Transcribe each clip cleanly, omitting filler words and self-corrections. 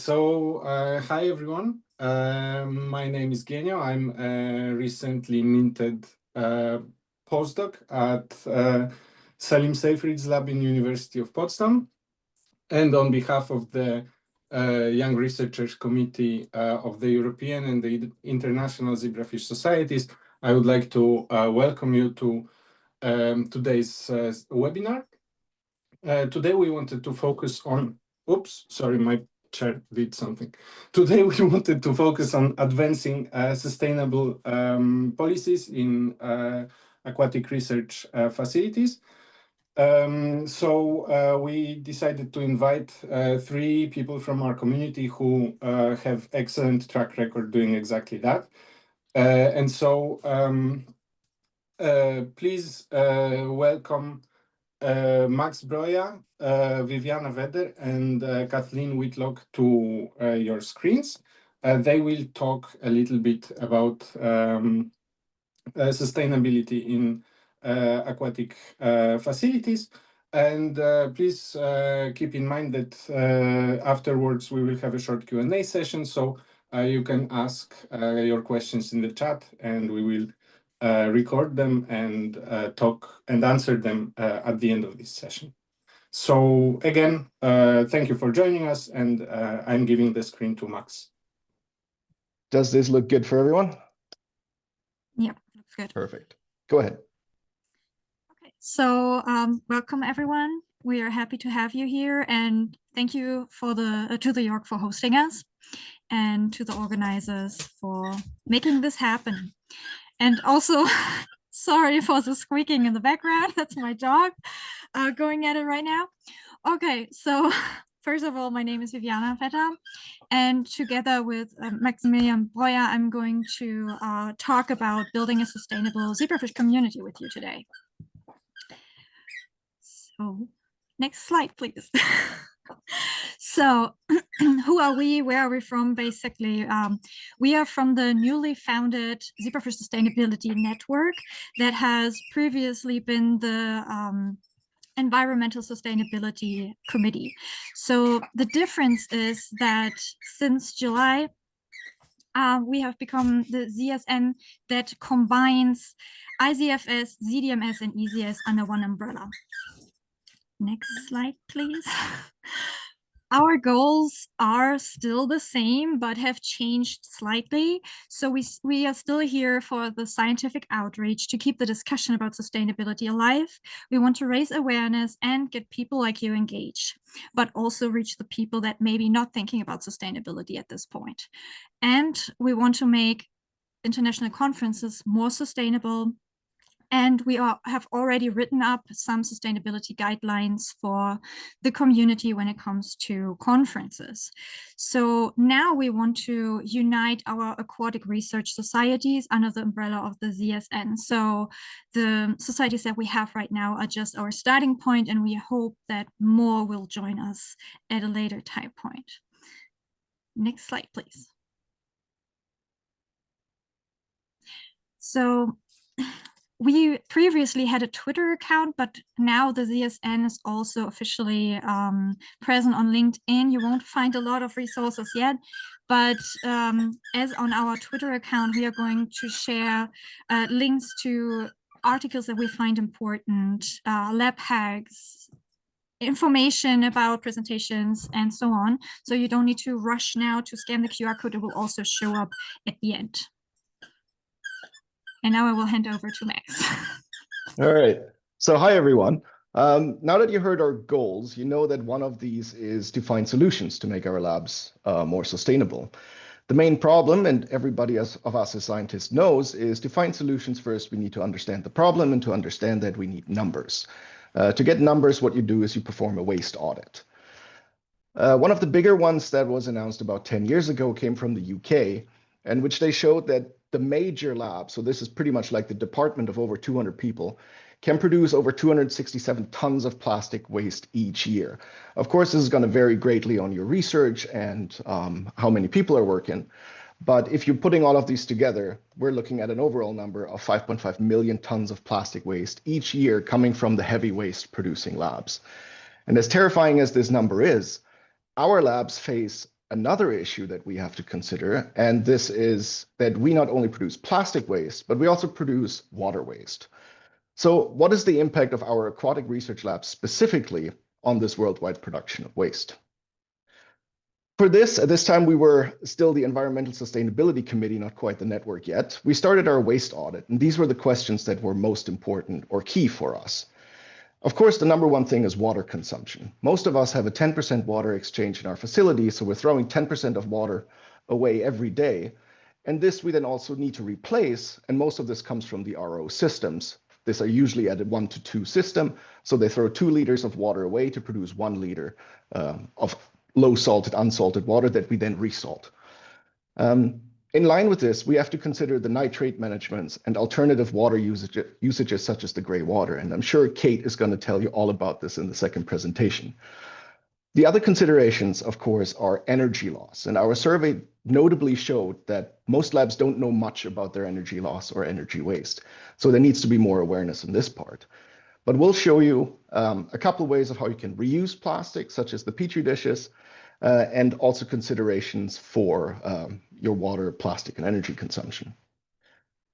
Hi everyone. My name is Genio. I'm a recently minted postdoc at Salim Seyfried's lab in University of Potsdam. And on behalf of the Young Researchers Committee of the European and the International Zebrafish Societies, I would like to welcome you to today's webinar. Today we wanted to focus on, oops, sorry, my chair did something. Today we wanted to focus on advancing sustainable policies in aquatic research facilities. We decided to invite three people from our community who have excellent track record doing exactly that. Please welcome Max Breuer, Viviana Vedder, and Kathleen Whitlock to your screens. They will talk a little bit about sustainability in aquatic facilities. And please keep in mind that afterwards we will have a short Q&A session, so you can ask your questions in the chat, and we will record them and talk and answer them at the end of this session. So again, thank you for joining us, and I'm giving the screen to Max. Does this look good for everyone? Yeah, looks good. Perfect. Go ahead. Okay, so welcome everyone. We are happy to have you here, and thank you for to the YoRC for hosting us, and to the organizers for making this happen. And also, sorry for the squeaking in the background. That's my dog going at it right now. Okay, so first of all, my name is Viviana Vedder, and together with Maximilian Breuer, I'm going to talk about building a sustainable zebrafish community with you today. So, next slide, please. So, who are we? Where are we from? Basically, we are from the newly founded Zebrafish Sustainability Network that has previously been the Environmental Sustainability Committee. So the difference is that since July, we have become the ZSN that combines IZFS, ZDMS, and EZS under one umbrella. Next slide, please. Our goals are still the same, but have changed slightly. So we are still here for the scientific outreach to keep the discussion about sustainability alive. We want to raise awareness and get people like you engaged, but also reach the people that may be not thinking about sustainability at this point. And we want to make international conferences more sustainable. And we have already written up some sustainability guidelines for the community when it comes to conferences. So now we want to unite our aquatic research societies under the umbrella of the ZSN. So the societies that we have right now are just our starting point, and we hope that more will join us at a later time point. Next slide, please. So we previously had a Twitter account, but now the ZSN is also officially present on LinkedIn. You won't find a lot of resources yet, but as on our Twitter account, we are going to share links to articles that we find important, lab hacks, information about presentations, and so on. So you don't need to rush now to scan the QR code. It will also show up at the end. And now I will hand over to Max. All right. So hi, everyone. Now that you heard our goals, you know that one of these is to find solutions to make our labs more sustainable. The main problem, and everybody of us as scientists knows, is to find solutions first, we need to understand the problem, and to understand that we need numbers. To get numbers, what you do is you perform a waste audit. One of the bigger ones that was announced about 10 years ago came from the UK, and which they showed that the major lab, so this is pretty much like the department of over 200 people, can produce over 267 tons of plastic waste each year. Of course, this is going to vary greatly on your research and how many people are working. But if you're putting all of these together, we're looking at an overall number of 5.5 million tons of plastic waste each year coming from the heavy waste producing labs. And as terrifying as this number is, our labs face another issue that we have to consider, and this is that we not only produce plastic waste, but we also produce water waste. So what is the impact of our aquatic research labs specifically on this worldwide production of waste? For this, at this time, we were still the Environmental Sustainability Committee, not quite the network yet. We started our waste audit, and these were the questions that were most important or key for us. Of course, the number one thing is water consumption. Most of us have a 10% water exchange in our facility, so we're throwing 10% of water away every day. And this we then also need to replace, and most of this comes from the RO systems. These are usually at a 1 to 2 system, so they throw 2 liters of water away to produce 1 liter of low salted, unsalted water that we then resalt. In line with this, we have to consider the nitrate managements and alternative water usages such as the gray water. And I'm sure Kate is going to tell you all about this in the second presentation. The other considerations, of course, are energy loss. And our survey notably showed that most labs don't know much about their energy loss or energy waste. So there needs to be more awareness in this part. But we'll show you a couple of ways of how you can reuse plastic, such as the Petri dishes, and also considerations for your water, plastic, and energy consumption.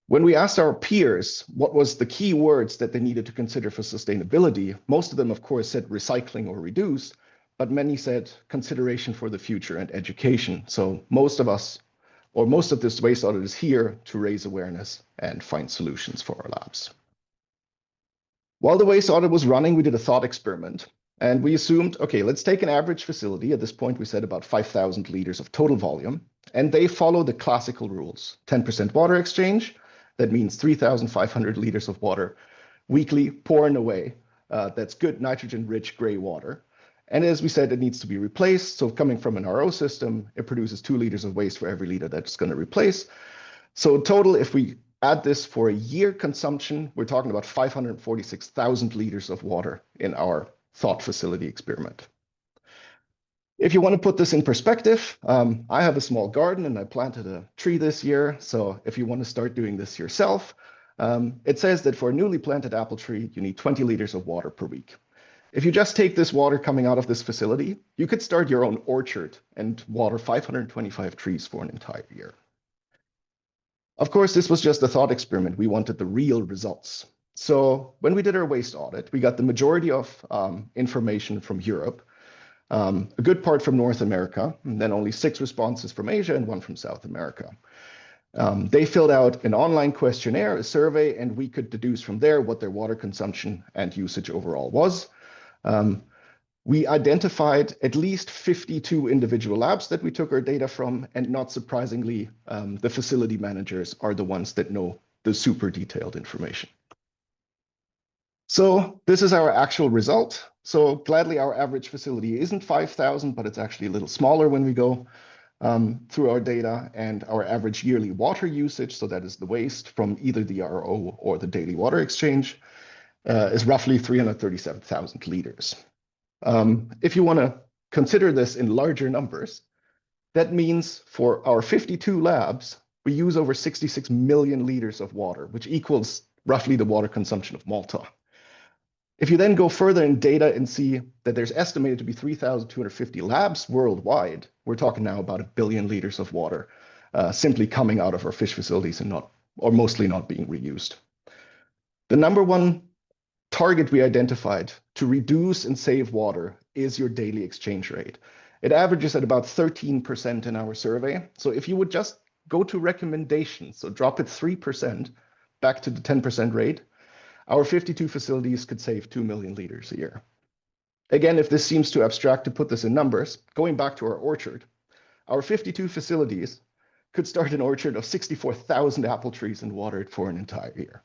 When we asked our peers what was the key words that they needed to consider for sustainability, most of them, of course, said recycling or reduce, but many said consideration for the future and education. So most of us, or most of this waste audit is here to raise awareness and find solutions for our labs. While the waste audit was running, we did a thought experiment. And we assumed, okay, let's take an average facility. At this point, we said about 5,000 liters of total volume. And they follow the classical rules. 10% water exchange. That means 3,500 liters of water weekly pouring away. That's good nitrogen-rich gray water. And as we said, it needs to be replaced. So coming from an RO system, it produces 2 liters of waste for every liter that's going to replace. So total, if we add this for a year consumption, we're talking about 546,000 liters of water in our thought facility experiment. If you want to put this in perspective, I have a small garden and I planted a tree this year. So if you want to start doing this yourself, it says that for a newly planted apple tree, you need 20 liters of water per week. If you just take this water coming out of this facility, you could start your own orchard and water 525 trees for an entire year. Of course, this was just a thought experiment. We wanted the real results. So when we did our waste audit, we got the majority of information from Europe, a good part from North America, and then only 6 responses from Asia and 1 from South America. They filled out an online questionnaire, a survey, and we could deduce from there what their water consumption and usage overall was. We identified at least 52 individual labs that we took our data from, and not surprisingly, the facility managers are the ones that know the super detailed information. So this is our actual result. So gladly, our average facility isn't 5,000, but it's actually a little smaller when we go through our data, and our average yearly water usage, so that is the waste from either the RO or the daily water exchange, is roughly 337,000 liters. If you want to consider this in larger numbers, that means for our 52 labs, we use over 66 million liters of water, which equals roughly the water consumption of Malta. If you then go further in data and see that there's estimated to be 3,250 labs worldwide, we're talking now about 1 billion liters of water simply coming out of our fish facilities and not, or mostly not being reused. The number one target we identified to reduce and save water is your daily exchange rate. It averages at about 13% in our survey. So if you would just go to recommendations, so drop it 3% back to the 10% rate, our 52 facilities could save 2 million liters a year. Again, if this seems too abstract to put this in numbers, going back to our orchard, our 52 facilities could start an orchard of 64,000 apple trees and water it for an entire year.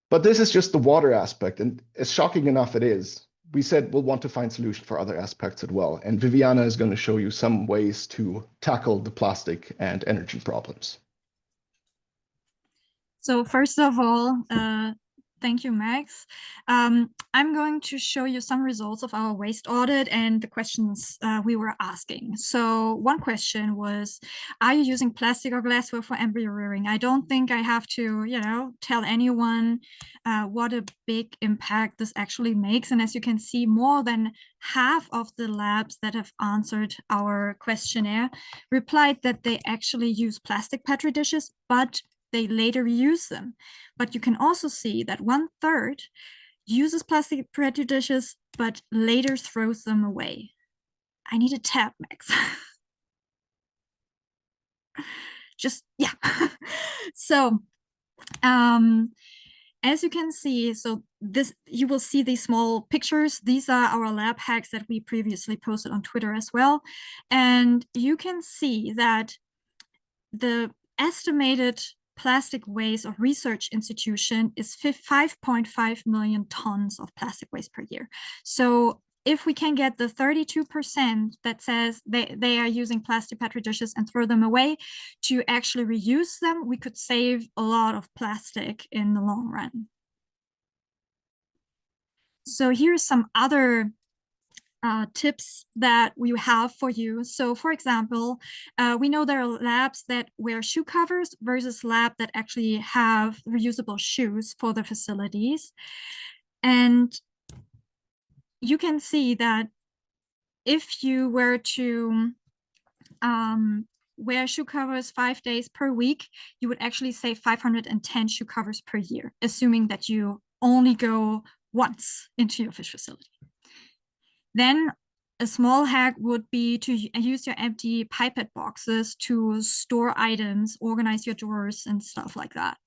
But this is just the water aspect, and as shocking enough it is, we said we'll want to find solutions for other aspects as well. And Viviana is going to show you some ways to tackle the plastic and energy problems. So first of all, Thank you, Max. I'm going to show you some results of our waste audit and the questions we were asking. So one question was, are you using plastic or glassware for embryo rearing? I don't think I have to, tell anyone what a big impact this actually makes. And as you can see, more than half of the labs that have answered our questionnaire replied that they actually use plastic Petri dishes, but they later reuse them. But you can also see that 1/3 uses plastic Petri dishes, but later throws them away. I need a tab, Max. Just, yeah. So, as you can see, so this, you will see these small pictures. These are our lab hacks that we previously posted on Twitter as well. And you can see that the estimated plastic waste of research institution is 5.5 million tons of plastic waste per year. So if we can get the 32% that says they are using plastic Petri dishes and throw them away to actually reuse them, we could save a lot of plastic in the long run. So here's some other tips that we have for you. So for example, we know there are labs that wear shoe covers versus labs that actually have reusable shoes for the facilities. And you can see that if you were to wear shoe covers 5 days per week, you would actually save 510 shoe covers per year, assuming that you only go once into your fish facility. Then a small hack would be to use your empty pipette boxes to store items, organize your drawers and stuff like that.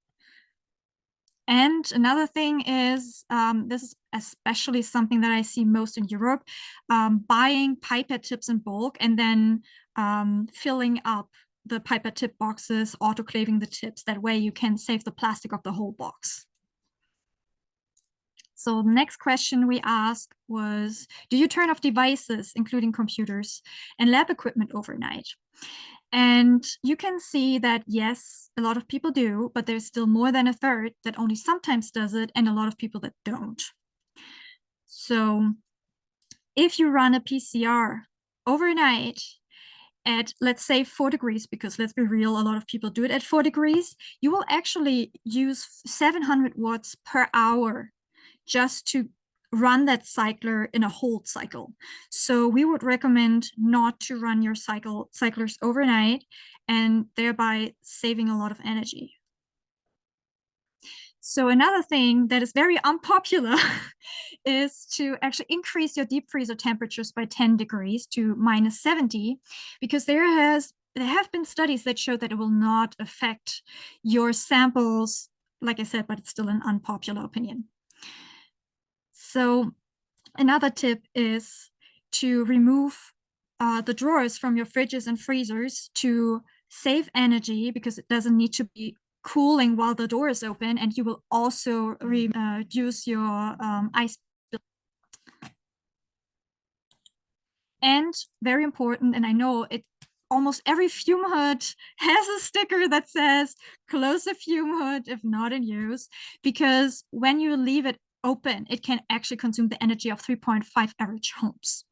And another thing is, this is especially something that I see most in Europe, buying pipette tips in bulk and then filling up the pipette tip boxes, autoclaving the tips. That way you can save the plastic of the whole box. So the next question we asked was, do you turn off devices, including computers and lab equipment overnight? And you can see that, yes, a lot of people do, but there's still more than 1/3 that only sometimes does it, and a lot of people that don't. So if you run a PCR overnight at, let's say, 4 degrees, because let's be real, a lot of people do it at 4 degrees, you will actually use 700 watts per hour just to run that cycler in a hold cycle. So we would recommend not to run your cyclers overnight and thereby saving a lot of energy. So another thing that is very unpopular is to actually increase your deep freezer temperatures by 10 degrees to -70, because there have been studies that show that it will not affect your samples, like I said, but it's still an unpopular opinion. So another tip is to remove the drawers from your fridges and freezers to save energy, because it doesn't need to be cooling while the door is open, and you will also reduce your ice. And very important, and I know it, almost every fume hood has a sticker that says close the fume hood if not in use, because when you leave it open, it can actually consume the energy of 3.5 average homes.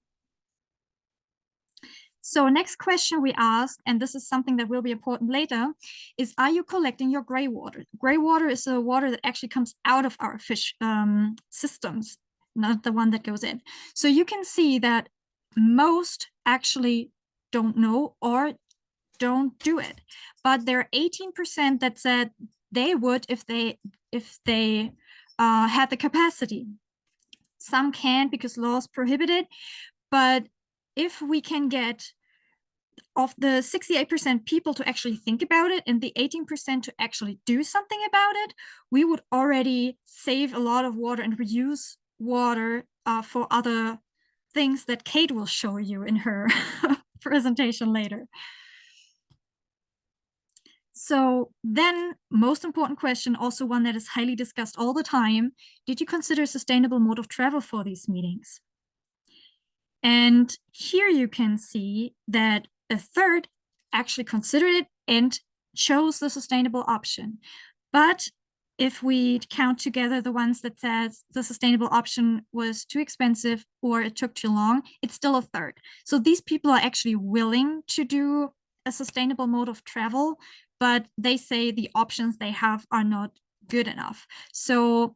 So next question we asked, and this is something that will be important later, is, are you collecting your gray water? Gray water is the water that actually comes out of our fish systems, not the one that goes in. So you can see that most actually don't know or don't do it, but there are 18% that said they would if they had the capacity. Some can't because laws prohibit it, but if we can get of the 68% people to actually think about it and the 18% to actually do something about it, we would already save a lot of water and reuse water for other things that Kate will show you in her presentation later. So then, most important question, also one that is highly discussed all the time, did you consider sustainable mode of travel for these meetings? And here you can see that 1/3 actually considered it and chose the sustainable option. But if we count together the ones that says the sustainable option was too expensive or it took too long, it's still a third. So these people are actually willing to do a sustainable mode of travel, but they say the options they have are not good enough. So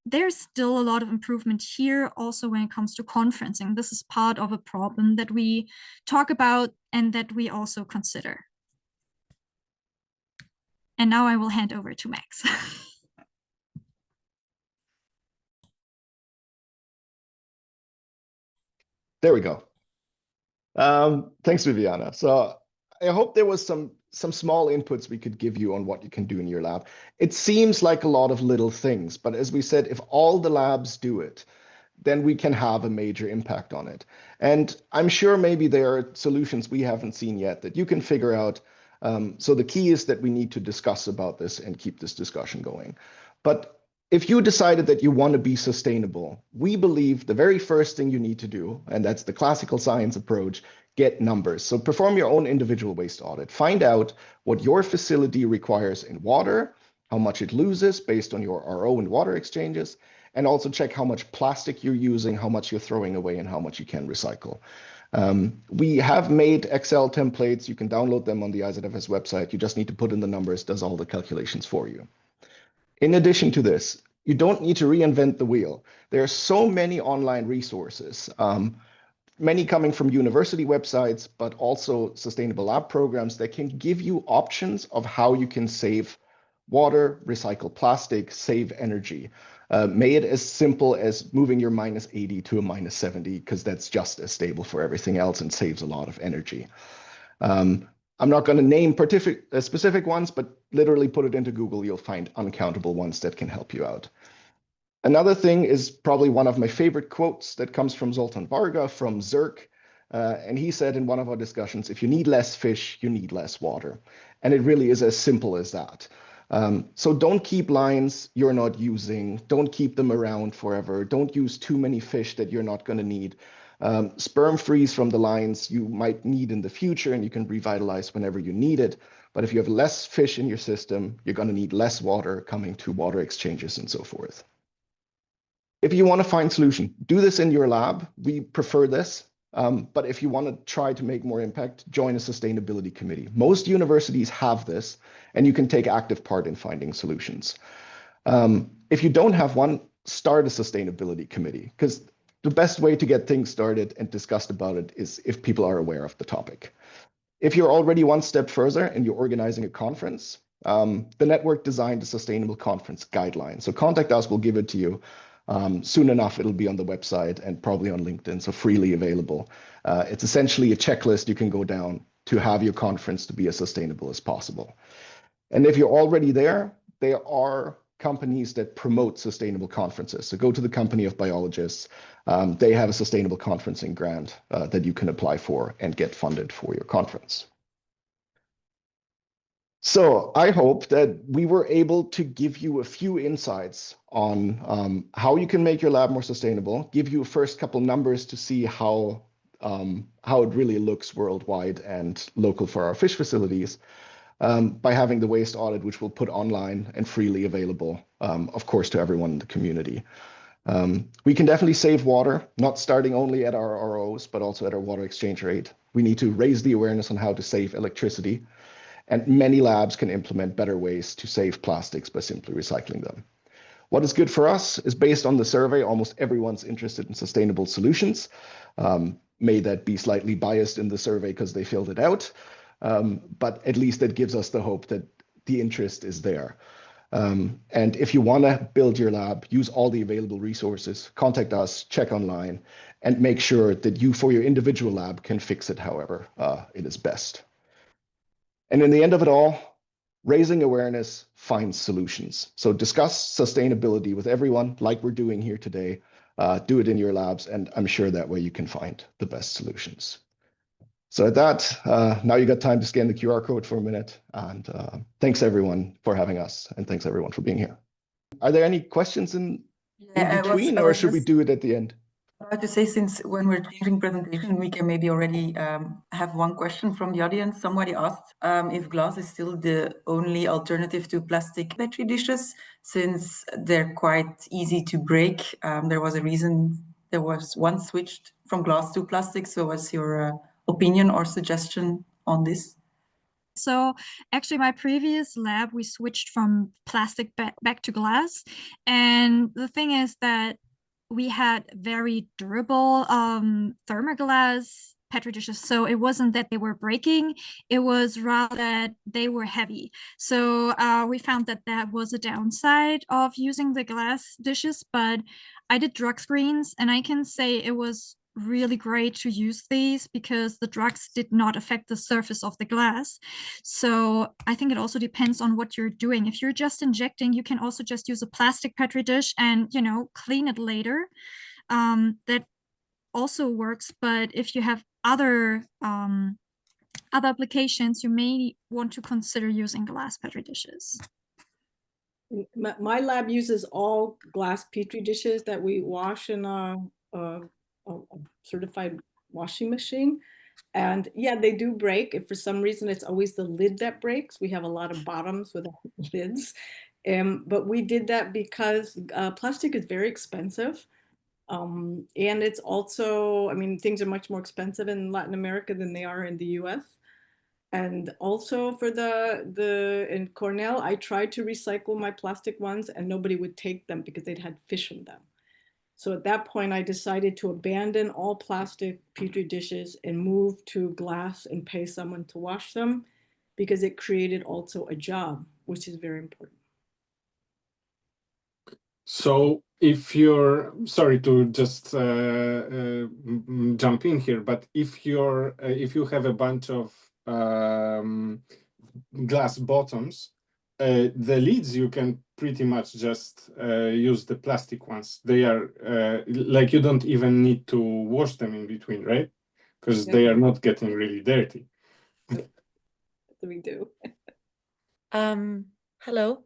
there's still a lot of improvement here also when it comes to conferencing. This is part of a problem that we talk about and that we also consider. And now I will hand over to Max. There we go. Thanks, Viviana. So I hope there was some small inputs we could give you on what you can do in your lab. It seems like a lot of little things, but as we said, if all the labs do it, then we can have a major impact on it. And I'm sure maybe there are solutions we haven't seen yet that you can figure out. So the key is that we need to discuss about this and keep this discussion going. But if you decided that you want to be sustainable, we believe the very first thing you need to do, and that's the classical science approach, get numbers. So perform your own individual waste audit. Find out what your facility requires in water, how much it loses based on your RO and water exchanges, and also check how much plastic you're using, how much you're throwing away, and how much you can recycle. We have made Excel templates. You can download them on the IZFS website. You just need to put in the numbers, does all the calculations for you. In addition to this, you don't need to reinvent the wheel. There are so many online resources, many coming from university websites, but also sustainable lab programs that can give you options of how you can save water, recycle plastic, save energy. May it as simple as moving your -80 to a -70, because that's just as stable for everything else and saves a lot of energy. I'm not going to name specific ones, but literally put it into Google. You'll find uncountable ones that can help you out. Another thing is probably one of my favorite quotes that comes from Zoltan Varga from ZERC. And he said in one of our discussions, if you need less fish, you need less water. And it really is as simple as that. So don't keep lines you're not using. Don't keep them around forever. Don't use too many fish that you're not going to need. Sperm freeze from the lines you might need in the future, and you can revitalize whenever you need it. But if you have less fish in your system, you're going to need less water coming to water exchanges and so forth. If you want to find solution, do this in your lab. We prefer this. But if you want to try to make more impact, join a sustainability committee. Most universities have this, and you can take active part in finding solutions. If you don't have one, start a sustainability committee, because the best way to get things started and discussed about it is if people are aware of the topic. If you're already one step further and you're organizing a conference, the network designed a sustainable conference guideline. So contact us, we'll give it to you. Soon enough, it'll be on the website and probably on LinkedIn, so freely available. It's essentially a checklist you can go down to have your conference to be as sustainable as possible. And if you're already there are companies that promote sustainable conferences. So go to the Company of Biologists. They have a sustainable conferencing grant that you can apply for and get funded for your conference. So I hope that we were able to give you a few insights on how you can make your lab more sustainable, give you a first couple numbers to see how it really looks worldwide and local for our fish facilities, by having the waste audit, which we'll put online and freely available, of course, to everyone in the community. We can definitely save water, not starting only at our ROs, but also at our water exchange rate. We need to raise the awareness on how to save electricity. And many labs can implement better ways to save plastics by simply recycling them. What is good for us is based on the survey. Almost everyone's interested in sustainable solutions. May that be slightly biased in the survey because they filled it out. But at least that gives us the hope that the interest is there. And if you want to build your lab, use all the available resources, contact us, check online, and make sure that you, for your individual lab, can fix it however it is best. And in the end of it all, raising awareness finds solutions. So discuss sustainability with everyone like we're doing here today. Do it in your labs, and I'm sure that way you can find the best solutions. So at that, now you got time to scan the QR code for a minute. And thanks everyone for having us, and thanks everyone for being here. Are there any questions in between, or should we do it at the end? About to say, since when we're changing presentation, we can maybe already have one question from the audience. Somebody asked if glass is still the only alternative to plastic Petri dishes, since they're quite easy to break. There was a reason there was one switched from glass to plastic. So what's your opinion or suggestion on this? So actually my previous lab, we switched from plastic back to glass. And the thing is that we had very durable thermoglass Petri dishes. So it wasn't that they were breaking, it was rather that they were heavy. So we found that that was a downside of using the glass dishes, but I did drug screens and I can say it was really great to use these because the drugs did not affect the surface of the glass. So I think it also depends on what you're doing. If you're just injecting, you can also just use a plastic Petri dish and, you know, clean it later. That also works. But if you have other applications, you may want to consider using glass Petri dishes. My lab uses all glass Petri dishes that we wash in a certified washing machine. And yeah, they do break. If for some reason it's always the lid that breaks, we have a lot of bottoms with lids. But we did that because plastic is very expensive. And it's also, I mean, things are much more expensive in Latin America than they are in the US. And also for in Cornell, I tried to recycle my plastic ones and nobody would take them because they'd had fish in them. So at that point, I decided to abandon all plastic Petri dishes and move to glass and pay someone to wash them because it created also a job, which is very important. So if you're, sorry to just jump in here, but if you have a bunch of glass bottoms, the lids you can pretty much just use the plastic ones. They are like you don't even need to wash them in between, right? Because they are not getting really dirty. We do. Hello.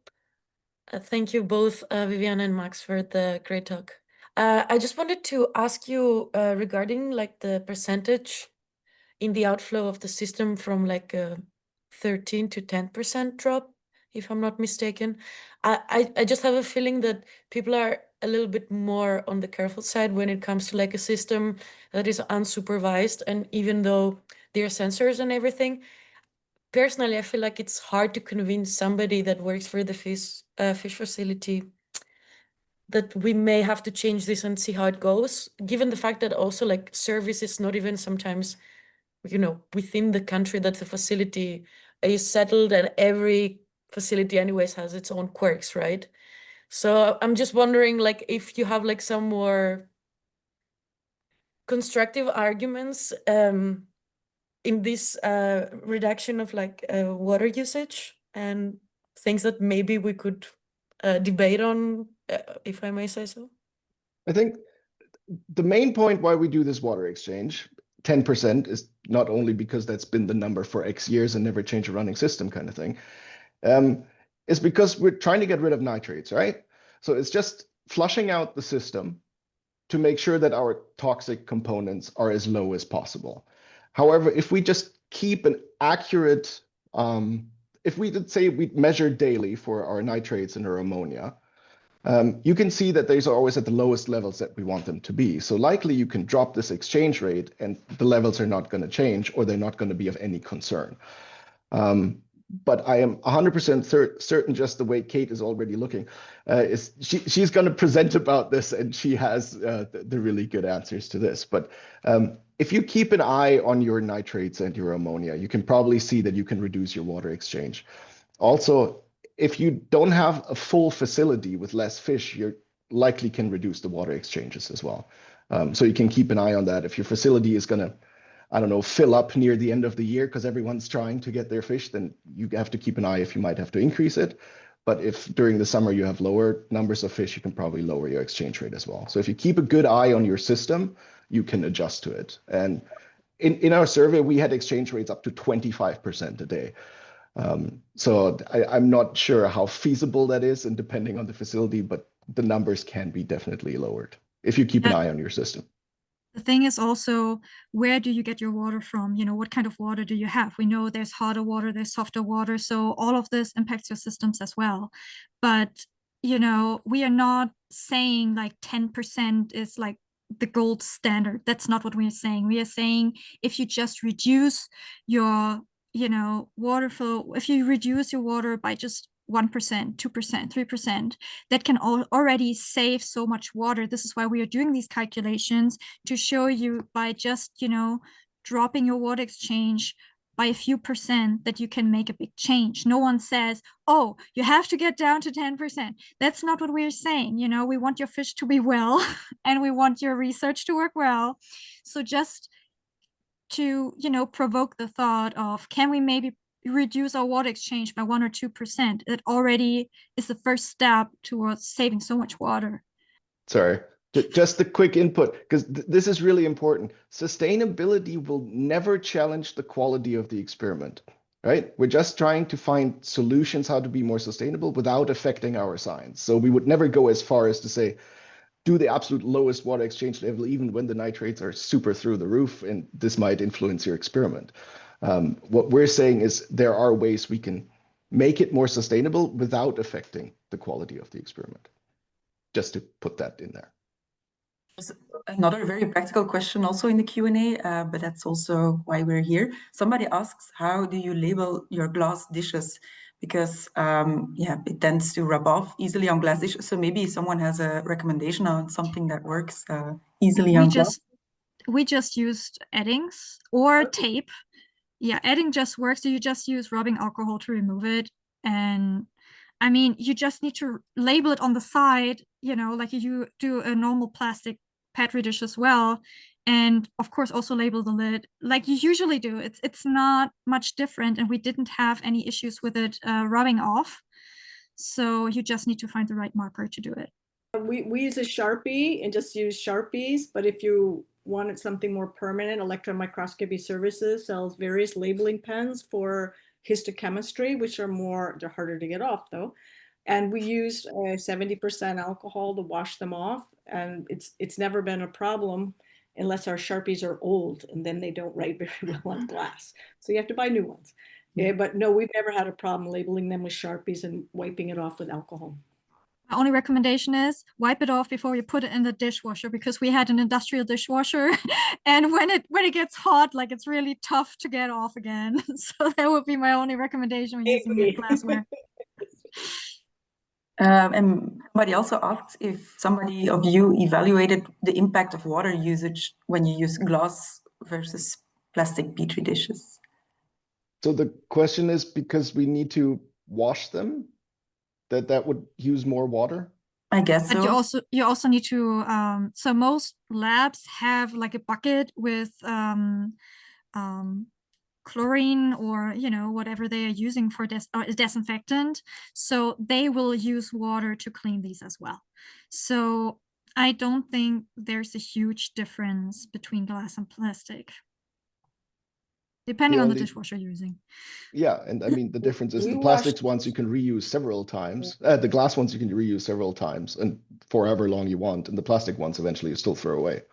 Thank you both, Viviana and Max, for the great talk. I just wanted to ask you regarding like the percentage in the outflow of the system from like a 13 to 10% drop, if I'm not mistaken. I just have a feeling that people are a little bit more on the careful side when it comes to like a system that is unsupervised. And even though there are sensors and everything, personally, I feel like it's hard to convince somebody that works for the fish facility that we may have to change this and see how it goes, given the fact that also like service is not even sometimes, you know, within the country that the facility is settled, and every facility anyways has its own quirks, right? So I'm just wondering like if you have like some more constructive arguments in this reduction of like water usage and things that maybe we could debate on, if I may say so. I think the main point why we do this water exchange, 10%, is not only because that's been the number for X years and never change a running system kind of thing, is because we're trying to get rid of nitrates, right? So it's just flushing out the system to make sure that our toxic components are as low as possible. However, if we just keep an accurate, if we did say we measure daily for our nitrates and our ammonia, you can see that these are always at the lowest levels that we want them to be. So likely you can drop this exchange rate and the levels are not going to change, or they're not going to be of any concern. But I am 100% certain, just the way Kate is already looking, she's going to present about this, and she has the really good answers to this. But if you keep an eye on your nitrates and your ammonia, you can probably see that you can reduce your water exchange. Also, if you don't have a full facility with less fish, you likely can reduce the water exchanges as well. So you can keep an eye on that. If your facility is going to, I don't know, fill up near the end of the year because everyone's trying to get their fish, then you have to keep an eye if you might have to increase it. But if during the summer you have lower numbers of fish, you can probably lower your exchange rate as well. So if you keep a good eye on your system, you can adjust to it. And in our survey, we had exchange rates up to 25% a day. So I'm not sure how feasible that is, and depending on the facility, but the numbers can be definitely lowered if you keep an eye on your system. The thing is also, where do you get your water from? You know, what kind of water do you have? We know there's harder water, there's softer water. So all of this impacts your systems as well. But, you know, we are not saying like 10% is like the gold standard. That's not what we are saying. We are saying if you just reduce your, you know, water flow, if you reduce your water by just 1%, 2%, 3%, that can already save so much water. This is why we are doing these calculations, to show you by just, you know, dropping your water exchange by a few percent that you can make a big change. No one says, oh, you have to get down to 10%. That's not what we're saying. You know, we want your fish to be well and we want your research to work well. So just to, you know, provoke the thought of, can we maybe reduce our water exchange by 1 or 2%? It already is the first step towards saving so much water. Sorry, just a quick input, because this is really important. Sustainability will never challenge the quality of the experiment, right? We're just trying to find solutions how to be more sustainable without affecting our science. So we would never go as far as to say, do the absolute lowest water exchange level, even when the nitrates are super through the roof, and this might influence your experiment. What we're saying is there are ways we can make it more sustainable without affecting the quality of the experiment. Just to put that in there. There's another very practical question also in the Q&A, but that's also why we're here. Somebody asks, how do you label your glass dishes? Because yeah, it tends to rub off easily on glass dishes. So maybe someone has a recommendation on something that works easily on glass. We just used eddings or tape. Yeah, edding just works. So you just use rubbing alcohol to remove it. And I mean, you just need to label it on the side, you know, like you do a normal plastic Petri dish as well. And of course, also label the lid like you usually do. It's not much different, and we didn't have any issues with it rubbing off. So you just need to find the right marker to do it. We use a Sharpie and just use Sharpies, but if you wanted something more permanent, Electron Microscopy Services sells various labeling pens for histochemistry, which are more, they're harder to get off though. And we used 70% alcohol to wash them off, and it's never been a problem unless our Sharpies are old, and then they don't write very well on glass. So you have to buy new ones. Yeah, but no, we've never had a problem labeling them with Sharpies and wiping it off with alcohol. My only recommendation is wipe it off before you put it in the dishwasher, because we had an industrial dishwasher and when it gets hot, like it's really tough to get off again. So that would be my only recommendation when using the glassware. And somebody also asks if somebody of you evaluated the impact of water usage when you use glass versus plastic Petri dishes. So the question is, because we need to wash them, that would use more water? I guess so. But you also need to so most labs have like a bucket with chlorine or, you know, whatever they are using for disinfectant. So they will use water to clean these as well. So I don't think there's a huge difference between glass and plastic, depending on the dishwasher you're using. Yeah, and I mean, the difference is the plastics ones you can reuse several times. The glass ones you can reuse several times and for however long you want. And the plastic ones eventually you still throw away.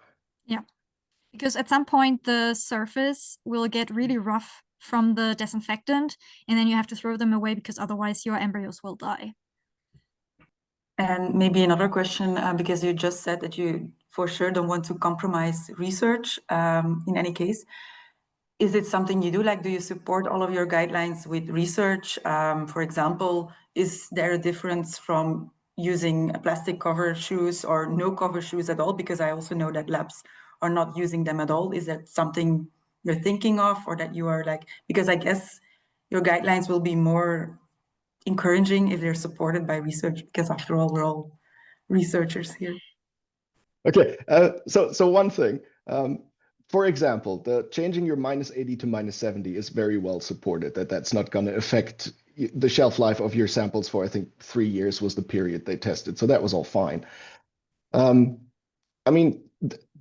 Yeah, because at some point the surface will get really rough from the disinfectant, and then you have to throw them away because otherwise your embryos will die. And maybe another question, because you just said that you for sure don't want to compromise research in any case. Is it something you do? Like, do you support all of your guidelines with research? For example, is there a difference from using a plastic cover shoes or no cover shoes at all? Because I also know that labs are not using them at all. Is that something you're thinking of, or that you are like, because I guess your guidelines will be more encouraging if they're supported by research, because after all, we're all researchers here. Okay, so one thing, for example, the changing your -80 to -70 is very well supported, that's not going to affect the shelf life of your samples for, I think, 3 years was the period they tested. So that was all fine. I mean,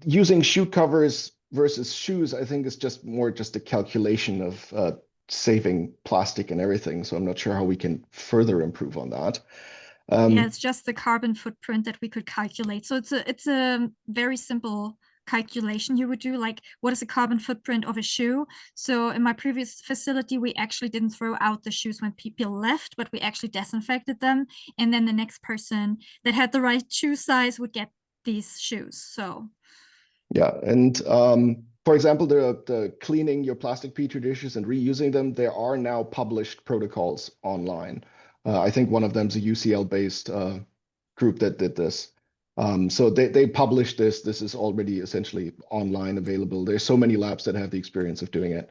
using shoe covers versus shoes, I think is just a calculation of saving plastic and everything. So I'm not sure how we can further improve on that. Yeah, it's just the carbon footprint that we could calculate. So it's a very simple calculation you would do, like what is the carbon footprint of a shoe. So in my previous facility, we actually didn't throw out the shoes when people left, but we actually disinfected them. And then the next person that had the right shoe size would get these shoes. So yeah, and for example, the cleaning your plastic Petri dishes and reusing them, there are now published protocols online. I think one of them is a UCL-based group that did this. So they published this. This is already essentially online available. There's so many labs that have the experience of doing it.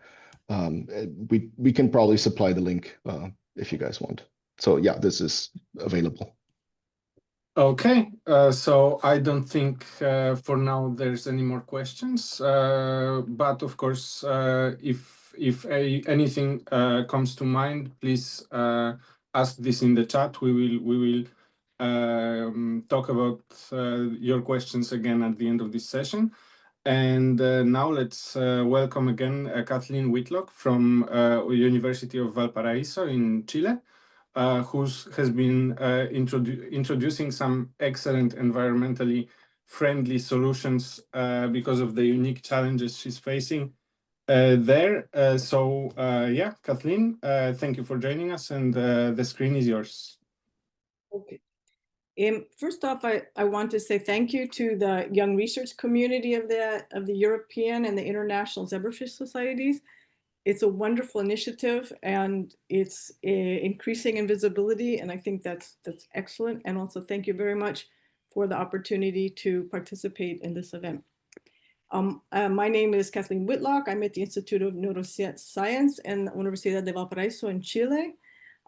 We can probably supply the link if you guys want. So yeah, this is available. Okay, so I don't think for now there's any more questions. But of course, if anything comes to mind, please ask this in the chat. We will talk about your questions again at the end of this session. And now let's welcome again Kathleen Whitlock from University of Valparaiso in Chile, who has been introducing some excellent environmentally friendly solutions because of the unique challenges she's facing there. So yeah, Kathleen, thank you for joining us, and the screen is yours. Okay. First off, I want to say thank you to the young research community of the European and the International Zebrafish Societies. It's a wonderful initiative, and it's increasing in visibility, and I think that's excellent. And also thank you very much for the opportunity to participate in this event. My name is Kathleen Whitlock. I'm at the Institute of Neuroscience and Universidad de Valparaiso in Chile.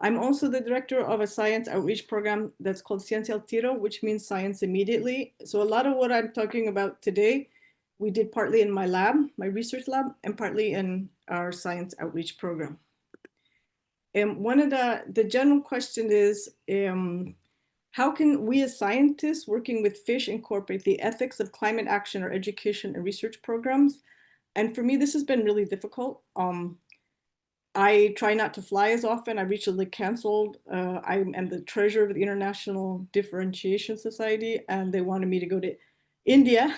I'm also the director of a science outreach program that's called Ciencia al Tiro, which means science immediately. So a lot of what I'm talking about today, we did partly in my lab, my research lab, and partly in our science outreach program. And one of the general question is, how can we as scientists working with fish incorporate the ethics of climate action or education and research programs? And for me, this has been really difficult. I try not to fly as often. I recently canceled. I am the treasurer of the International Differentiation Society, and they wanted me to go to India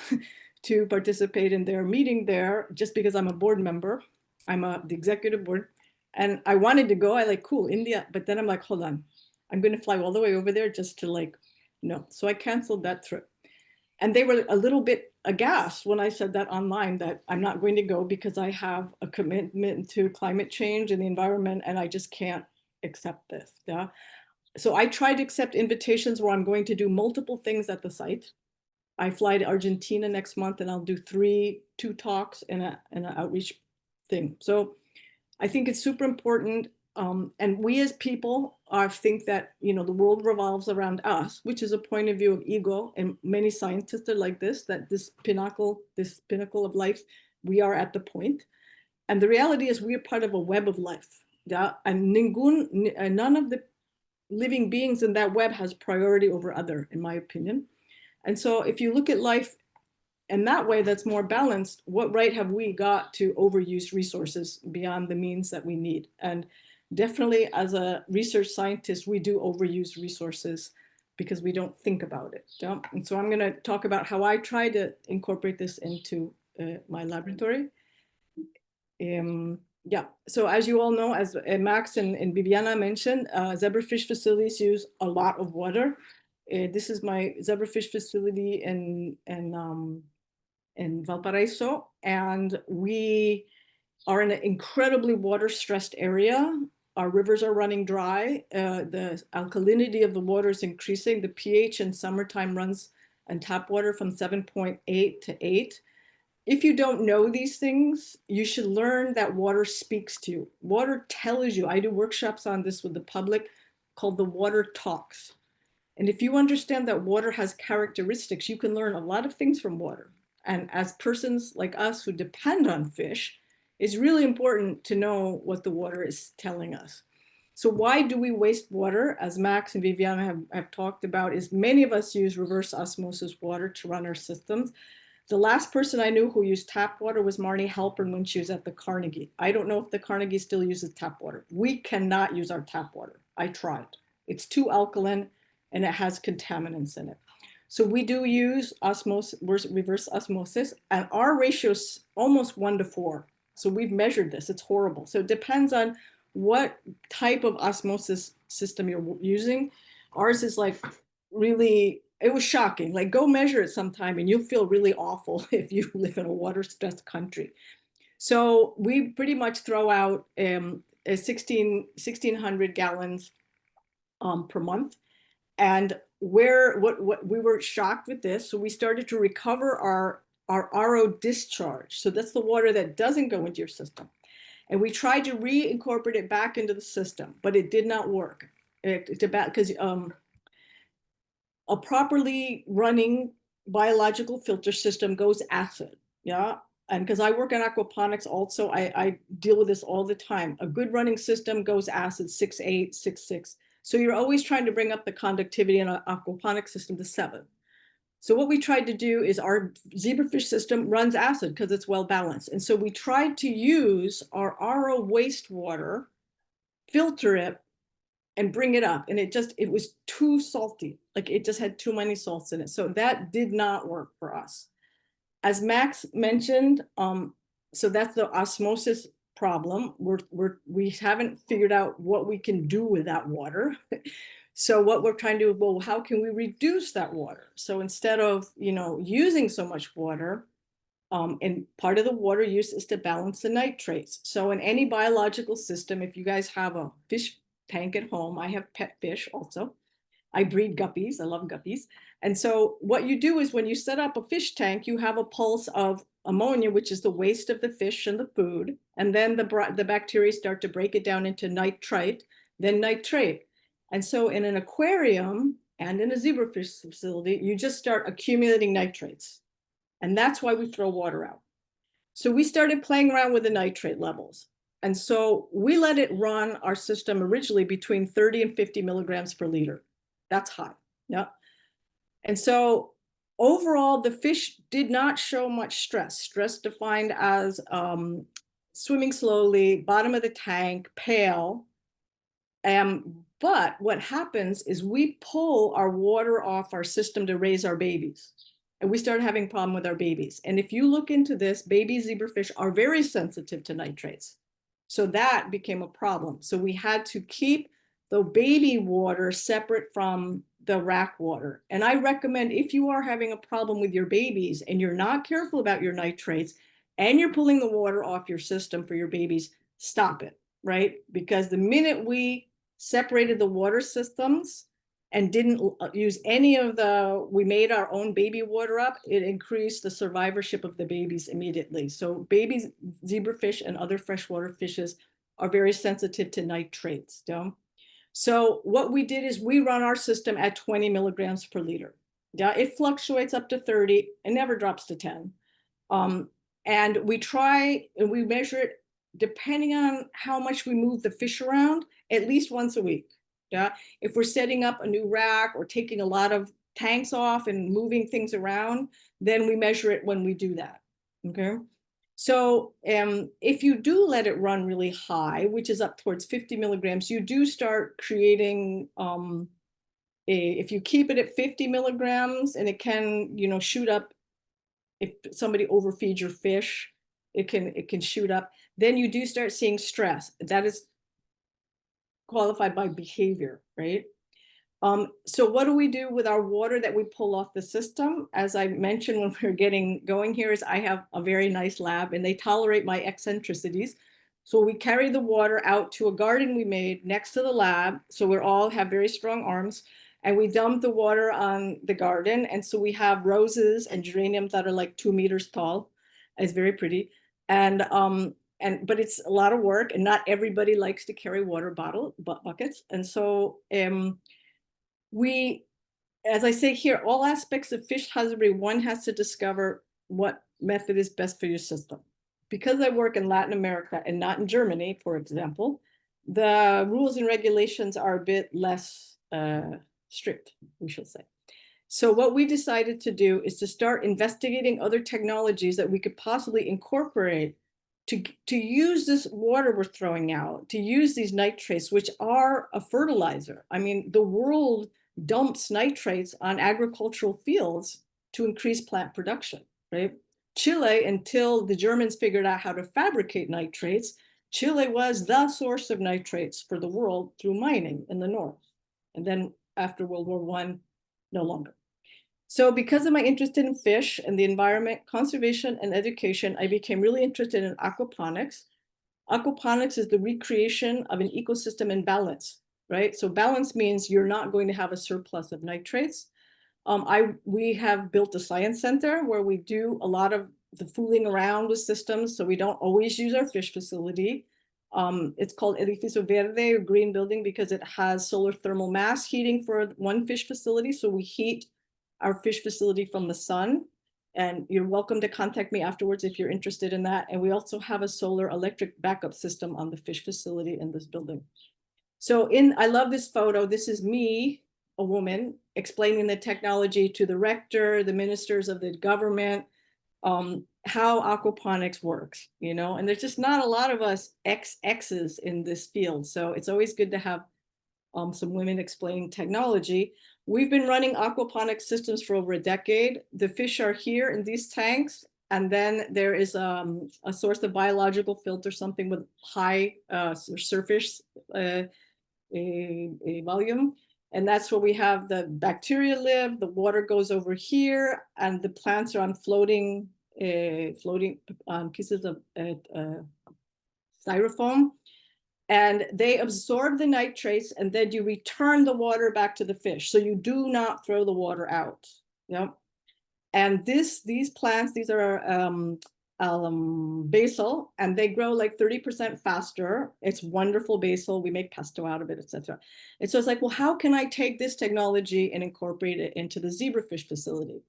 to participate in their meeting there just because I'm a board member. I'm the executive board, and I wanted to go. I like, cool, India. But then I'm like, hold on, I'm going to fly all the way over there just to like, no. So I canceled that trip. And they were a little bit aghast when I said that online, that I'm not going to go because I have a commitment to climate change and the environment, and I just can't accept this. Yeah? So I try to accept invitations where I'm going to do multiple things at the site. I fly to Argentina next month, and I'll do two talks and an outreach thing. So I think it's super important. And we as people think that, you know, the world revolves around us, which is a point of view of ego. And many scientists are like this, that this pinnacle of life, we are at the point. And the reality is we are part of a web of life. Yeah? And none of the living beings in that web has priority over other, in my opinion. And so if you look at life in that way, that's more balanced, what right have we got to overuse resources beyond the means that we need? And definitely as a research scientist, we do overuse resources because we don't think about it. Yeah? And so I'm going to talk about how I try to incorporate this into my laboratory. Yeah, so as you all know, as Max and Viviana mentioned, zebrafish facilities use a lot of water. This is my zebrafish facility in Valparaiso, and we are in an incredibly water-stressed area. Our rivers are running dry. The alkalinity of the water is increasing. The pH in summertime runs in tap water from 7.8 to 8. If you don't know these things, you should learn that water speaks to you. Water tells you. I do workshops on this with the public called the Water Talks. And if you understand that water has characteristics, you can learn a lot of things from water. And as persons like us who depend on fish, it's really important to know what the water is telling us. So why do we waste water? As Max and Viviana have talked about, is many of us use reverse osmosis water to run our systems. The last person I knew who used tap water was Marnie Halpern when she was at the Carnegie. I don't know if the Carnegie still uses tap water. We cannot use our tap water. I tried. It's too alkaline and it has contaminants in it. So we do use osmosis, reverse osmosis, and our ratio is almost 1:4. So we've measured this. It's horrible. So it depends on what type of osmosis system you're using. Ours is like really, it was shocking. Like, go measure it sometime and you'll feel really awful if you live in a water-stressed country. So we pretty much throw out 1,600 gallons per month. And what we were shocked with this. So we started to recover our RO discharge. So that's the water that doesn't go into your system. And we tried to reincorporate it back into the system, but it did not work. Because a properly running biological filter system goes acid. Yeah. And because I work in aquaponics also, I deal with this all the time. A good running system goes acid 6.8, 6.6. So you're always trying to bring up the conductivity in an aquaponics system to 7. So what we tried to do is our zebrafish system runs acid because it's well balanced. And so we tried to use our RO wastewater, filter it, and bring it up. And it was too salty. Like, it just had too many salts in it. So that did not work for us. As Max mentioned, so that's the osmosis problem. We haven't figured out what we can do with that water. So what we're trying to do, well, how can we reduce that water? So instead of, using so much water, and part of the water use is to balance the nitrates. So in any biological system, if you guys have a fish tank at home, I have pet fish also. I breed guppies. I love guppies. And so what you do is when you set up a fish tank, you have a pulse of ammonia, which is the waste of the fish and the food. And then the bacteria start to break it down into nitrite, then nitrate. And so in an aquarium and in a zebrafish facility, you just start accumulating nitrates. And that's why we throw water out. So we started playing around with the nitrate levels. And so we let it run our system originally between 30 and 50 milligrams per liter. That's high. Yeah. And so overall, the fish did not show much stress. Stress defined as swimming slowly, bottom of the tank, pale. But what happens is we pull our water off our system to raise our babies. And we started having a problem with our babies. And if you look into this, baby zebrafish are very sensitive to nitrates. So that became a problem. So we had to keep the baby water separate from the rack water. And I recommend, if you are having a problem with your babies and you're not careful about your nitrates and you're pulling the water off your system for your babies, stop it, right? Because the minute we separated the water systems and didn't use any of we made our own baby water up, it increased the survivorship of the babies immediately. So baby zebrafish and other freshwater fishes are very sensitive to nitrates. So what we did is we run our system at 20 milligrams per liter. Yeah, it fluctuates up to 30. It never drops to 10. And we try and we measure it depending on how much we move the fish around, at least once a week. Yeah, if we're setting up a new rack or taking a lot of tanks off and moving things around, then we measure it when we do that. Okay. So if you do let it run really high, which is up towards 50 milligrams, you do start creating, if you keep it at 50 milligrams and it can, shoot up, if somebody overfeeds your fish, it can shoot up. Then you do start seeing stress. That is qualified by behavior, right? So what do we do with our water that we pull off the system? As I mentioned when we were getting going here, is I have a very nice lab and they tolerate my eccentricities. So we carry the water out to a garden we made next to the lab. So we all have very strong arms and we dump the water on the garden. And so we have roses and geraniums that are like 2 meters tall. It's very pretty. But it's a lot of work and not everybody likes to carry water buckets. And so, as I say here, all aspects of fish husbandry, one has to discover what method is best for your system. Because I work in Latin America and not in Germany, for example, the rules and regulations are a bit less strict, we shall say. So what we decided to do is to start investigating other technologies that we could possibly incorporate to use this water we're throwing out, to use these nitrates, which are a fertilizer. I mean, the world dumps nitrates on agricultural fields to increase plant production, right? Chile, until the Germans figured out how to fabricate nitrates, Chile was the source of nitrates for the world through mining in the north. And then after World War I, no longer. So because of my interest in fish and the environment, conservation, and education, I became really interested in aquaponics. Aquaponics is the recreation of an ecosystem in balance, right? So balance means you're not going to have a surplus of nitrates. We have built a science center where we do a lot of the fooling around with systems, so we don't always use our fish facility. It's called Edificio Verde, or green building, because it has solar thermal mass heating for one fish facility. So we heat our fish facility from the sun. And you're welcome to contact me afterwards if you're interested in that. And we also have a solar electric backup system on the fish facility in this building. So I love this photo. This is me, a woman, explaining the technology to the rector, the ministers of the government, how aquaponics works, you know, and there's just not a lot of us XXs in this field. So it's always good to have some women explaining technology. We've been running aquaponics systems for over a decade. The fish are here in these tanks. And then there is a source of biological filter, something with high surface volume. And that's where we have the bacteria live, the water goes over here, and the plants are on floating pieces of styrofoam. And they absorb the nitrates, and then you return the water back to the fish. So you do not throw the water out. Yep. And these plants, these are basil, and they grow like 30% faster. It's wonderful basil. We make pesto out of it, etc. And so it's like, well, how can I take this technology and incorporate it into the zebrafish facility?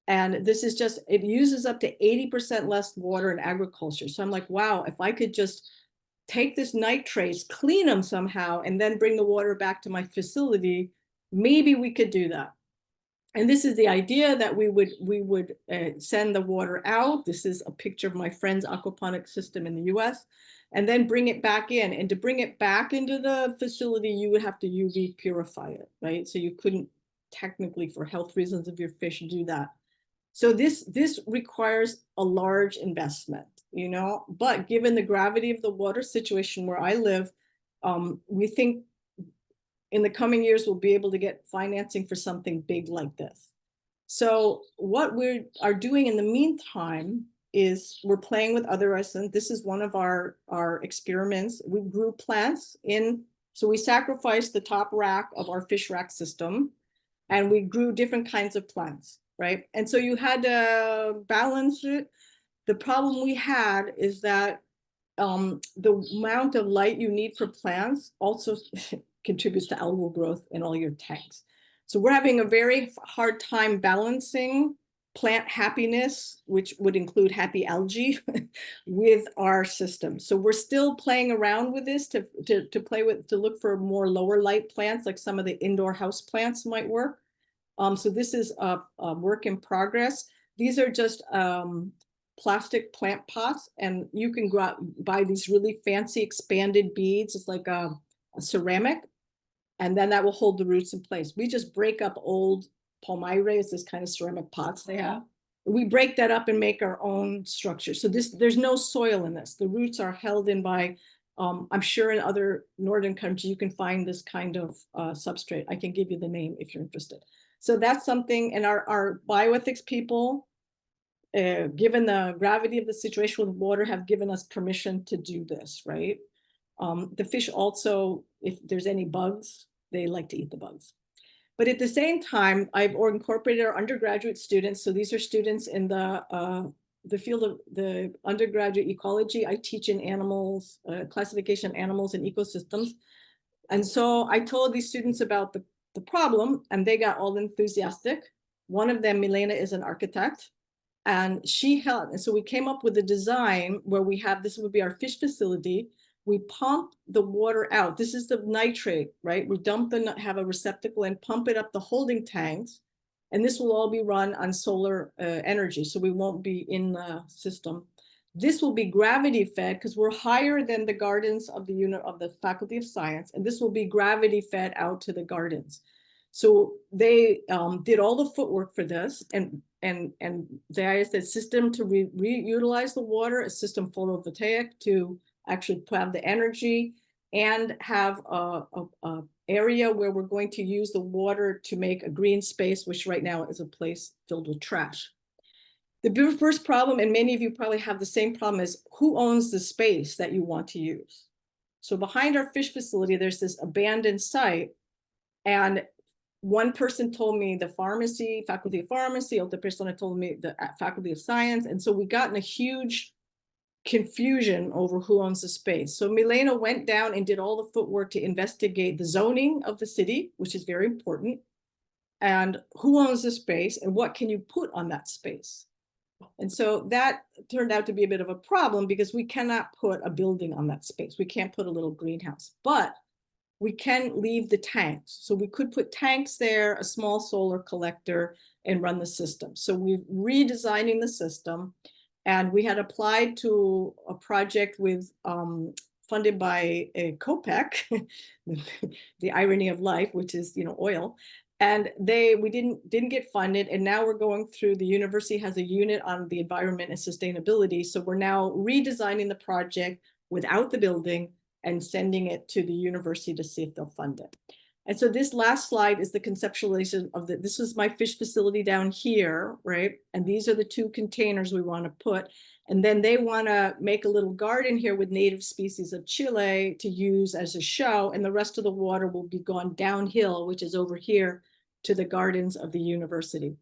And this is just, it uses up to 80% less water in agriculture. So I'm like, wow, if I could just take this nitrates, clean them somehow, and then bring the water back to my facility, maybe we could do that. And this is the idea, that we would send the water out. This is a picture of my friend's aquaponics system in the US, and then bring it back in. And to bring it back into the facility, you would have to UV purify it, right? So you couldn't technically, for health reasons of your fish, do that. So this requires a large investment, you know, but given the gravity of the water situation where I live, we think in the coming years, we'll be able to get financing for something big like this. So what we are doing in the meantime is we're playing with other residents. This is one of our experiments. We grew plants so we sacrificed the top rack of our fish rack system, and we grew different kinds of plants. Right. And so you had to balance it. The problem we had is that the amount of light you need for plants also contributes to algal growth in all your tanks. So we're having a very hard time balancing plant happiness, which would include happy algae, with our system. So we're still playing around with this to look for more lower light plants, like some of the indoor house plants might work. So this is a work in progress. These are just plastic plant pots, and you can go out and buy these really fancy expanded beads. It's like a ceramic, and then that will hold the roots in place. We just break up old palmyras, this kind of ceramic pots they have. We break that up and make our own structure. So there's no soil in this. The roots are held in by, I'm sure in other northern countries you can find this kind of substrate. I can give you the name if you're interested. So that's something, and our bioethics people, given the gravity of the situation with water, have given us permission to do this, right? The fish also, if there's any bugs, they like to eat the bugs. But at the same time, I've incorporated our undergraduate students. So these are students in the field of the undergraduate ecology. I teach in animals, classification of animals and ecosystems. And so I told these students about the problem, and they got all enthusiastic. One of them, Milena, is an architect, and she helped. And so we came up with a design where we have, this would be our fish facility. We pump the water out. This is the nitrate, right? We have a receptacle and pump it up the holding tanks. And this will all be run on solar energy. So we won't be in the system. This will be gravity fed, because we're higher than the gardens of the unit of the Faculty of Science. And this will be gravity fed out to the gardens. So they did all the footwork for this, and the idea is a system to reutilize the water, a system photovoltaic to actually have the energy, and have a area where we're going to use the water to make a green space, which right now is a place filled with trash. The first problem, and many of you probably have the same problem, is who owns the space that you want to use? So behind our fish facility, there's this abandoned site, and one person told me the faculty of pharmacy, other person told me the faculty of science, and so we got in a huge confusion over who owns the space. So Milena went down and did all the footwork to investigate the zoning of the city, which is very important, and who owns the space and what can you put on that space. And so that turned out to be a bit of a problem because we cannot put a building on that space. We can't put a little greenhouse, but we can leave the tanks. So we could put tanks there, a small solar collector, and run the system. So we're redesigning the system. And we had applied to a project with funded by a COPEC, the irony of life, which is, oil. And we didn't get funded. And now we're going through, the university has a unit on the environment and sustainability. So we're now redesigning the project without the building and sending it to the university to see if they'll fund it. And so this last slide is the conceptualization of this is my fish facility down here, right? And these are the 2 containers we want to put. And then they want to make a little garden here with native species of Chile to use as a show. And the rest of the water will be gone downhill, which is over here, to the gardens of the university.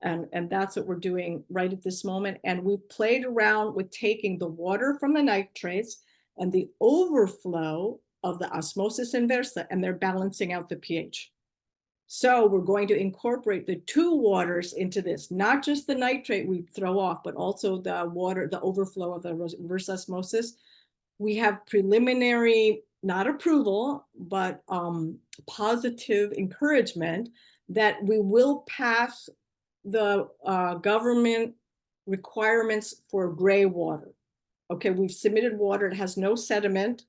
And that's what we're doing right at this moment. And we've played around with taking the water from the nitrates and the overflow of the osmosis inversa, and they're balancing out the pH. So we're going to incorporate the 2 waters into this, not just the nitrate we throw off, but also the water, the overflow of the reverse osmosis. We have preliminary, not approval, but positive encouragement that we will pass the government requirements for gray water. Okay, we've submitted water, it has no sediment.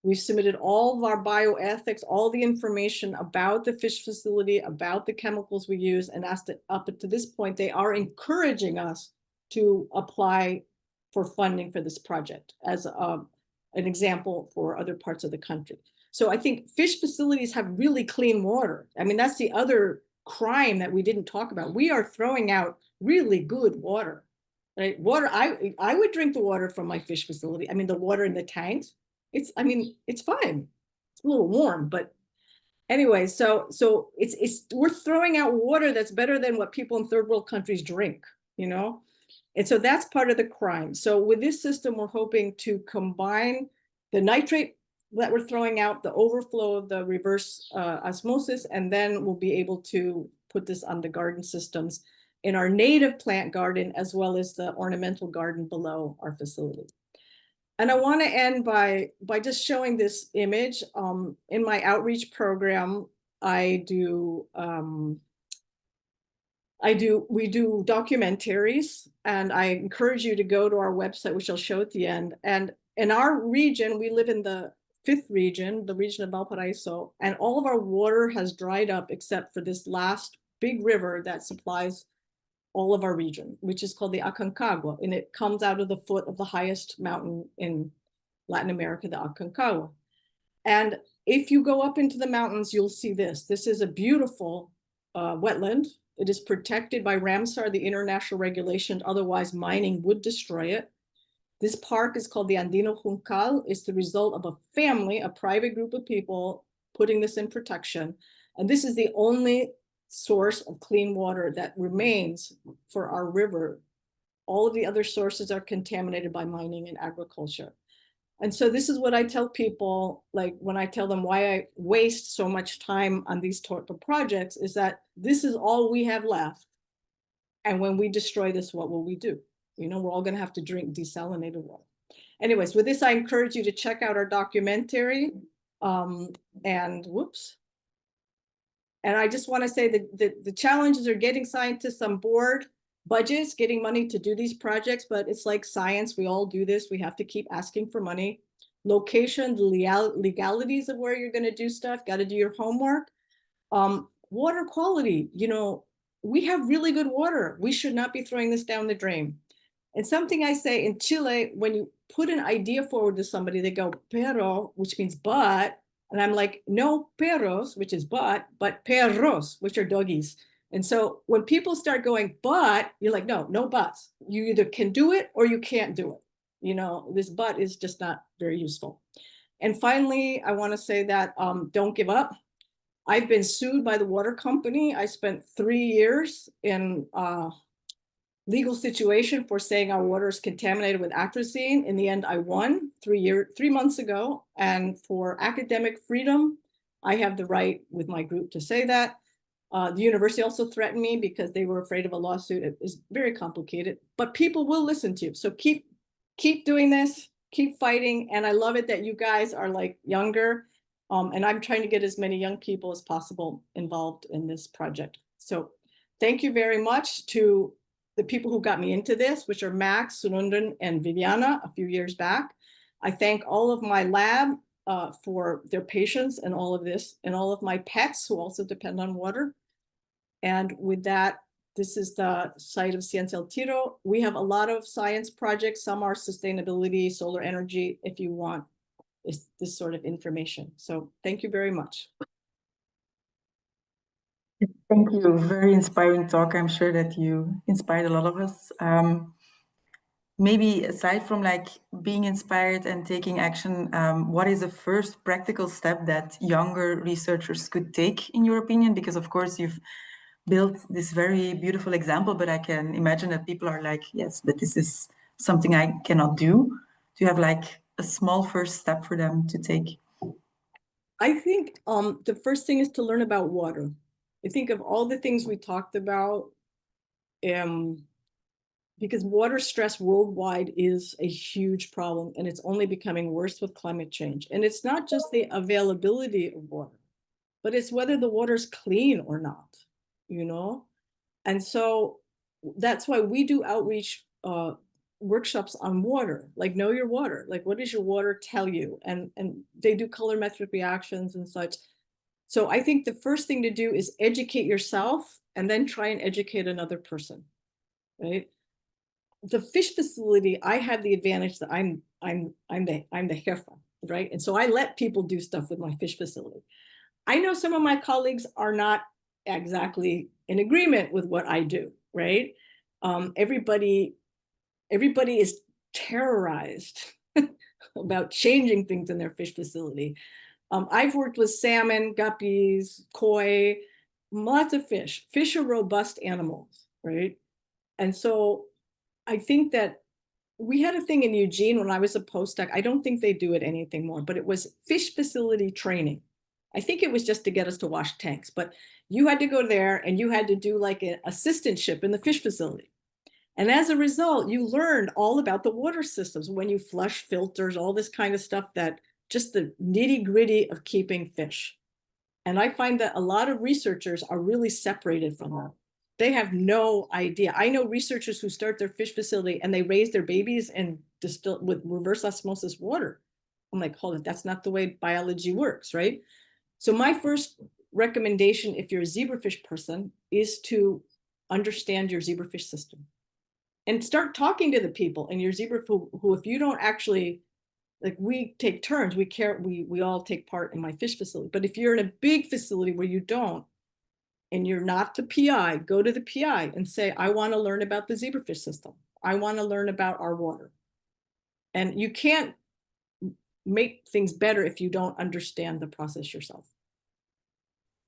We've submitted all of our bioethics, all the information about the fish facility, about the chemicals we use, and up to this point, they are encouraging us to apply for funding for this project as an example for other parts of the country. So I think fish facilities have really clean water. I mean, that's the other crime that we didn't talk about. We are throwing out really good water. Right? Water, I would drink the water from my fish facility. I mean, the water in the tanks, it's fine. It's a little warm, but anyway, so we're throwing out water that's better than what people in 3rd world countries drink, And so that's part of the crime. So with this system, we're hoping to combine the nitrate that we're throwing out, the overflow of the reverse osmosis, and then we'll be able to put this on the garden systems in our native plant garden, as well as the ornamental garden below our facility. And I want to end by just showing this image. In my outreach program, we do documentaries, and I encourage you to go to our website, which I'll show at the end. And in our region, we live in the 5th region, the region of Valparaiso, and all of our water has dried up except for this last big river that supplies all of our region, which is called the Aconcagua, and it comes out of the foot of the highest mountain in Latin America, the Aconcagua. And if you go up into the mountains, you'll see this. This is a beautiful wetland. It is protected by Ramsar, the international regulation, otherwise mining would destroy it. This park is called the Andino Juncal. It's the result of a family, a private group of people putting this in protection. And this is the only source of clean water that remains for our river. All of the other sources are contaminated by mining and agriculture. And so this is what I tell people, like when I tell them why I waste so much time on these type of projects, is that this is all we have left. And when we destroy this, what will we do? We're all going to have to drink desalinated water. Anyways, with this, I encourage you to check out our documentary. And I just want to say that the challenges are getting scientists on board, budgets, getting money to do these projects, but it's like science. We all do this. We have to keep asking for money. Location, the legalities of where you're going to do stuff, got to do your homework. water quality, you know, we have really good water. We should not be throwing this down the drain. And something I say in Chile, when you put an idea forward to somebody, they go, pero, which means but. And I'm like, no perros, which is but perros, which are doggies. And so when people start going, but, you're like, no, no buts. You either can do it or you can't do it. You know, this but is just not very useful. And finally, I want to say that don't give up. I've been sued by the water company. I spent 3 years in legal situation for saying our water is contaminated with atrazine. In the end, I won 3 months ago. And for academic freedom, I have the right with my group to say that. The university also threatened me because they were afraid of a lawsuit. It is very complicated, but people will listen to you. So keep doing this, keep fighting. And I love it that you guys are like younger. And I'm trying to get as many young people as possible involved in this project. So thank you very much to the people who got me into this, which are Max, Sunundan, and Viviana a few years back. I thank all of my lab for their patience and all of this, and all of my pets who also depend on water. And with that, this is the site of Ciencia El Tiro. We have a lot of science projects. Some are sustainability, solar energy, if you want this sort of information. So thank you very much. Thank you. Very inspiring talk. I'm sure that you inspired a lot of us. Maybe aside from like being inspired and taking action, what is the first practical step that younger researchers could take, in your opinion? Because of course you've built this very beautiful example, but I can imagine that people are like, yes, but this is something I cannot do. Do you have like a small first step for them to take? I think the first thing is to learn about water. I think of all the things we talked about, because water stress worldwide is a huge problem, and it's only becoming worse with climate change. And it's not just the availability of water, but it's whether the water's clean or not, you know? And so that's why we do outreach workshops on water, like know your water, like what does your water tell you? And they do colorimetric reactions and such. So I think the first thing to do is educate yourself and then try and educate another person, right? The fish facility, I have the advantage that I'm the Jefa, right? And so I let people do stuff with my fish facility. I know some of my colleagues are not exactly in agreement with what I do, right? Everybody is terrorized about changing things in their fish facility. I've worked with salmon, guppies, koi, lots of fish. Fish are robust animals, right? And so I think that we had a thing in Eugene when I was a postdoc. I don't think they do it anything more, but it was fish facility training. I think it was just to get us to wash tanks, but you had to go there and you had to do like an assistantship in the fish facility. And as a result, you learned all about the water systems, when you flush filters, all this kind of stuff, that just the nitty gritty of keeping fish. And I find that a lot of researchers are really separated from that. They have no idea. I know researchers who start their fish facility and they raise their babies and distill with reverse osmosis water. I'm like, hold it, that's not the way biology works, right? So my first recommendation, if you're a zebrafish person, is to understand your zebrafish system and start talking to the people in your zebra who if you don't actually, like, we take turns, we all take part in my fish facility. But if you're in a big facility where you don't, and you're not the PI, go to the PI and say, I want to learn about the zebrafish system. I want to learn about our water. And you can't make things better if you don't understand the process yourself.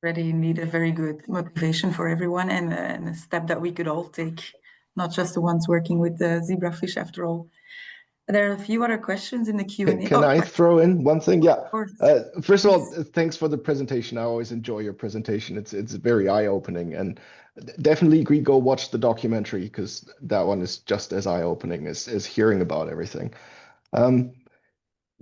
Already need a very good motivation for everyone, and a step that we could all take, not just the ones working with the zebrafish after all. There are a few other questions in the Q&A. Can I throw in one thing? Yeah. Of course. First of all, thanks for the presentation. I always enjoy your presentation. It's very eye-opening, and definitely agree, go watch the documentary, because that one is just as eye-opening as hearing about everything.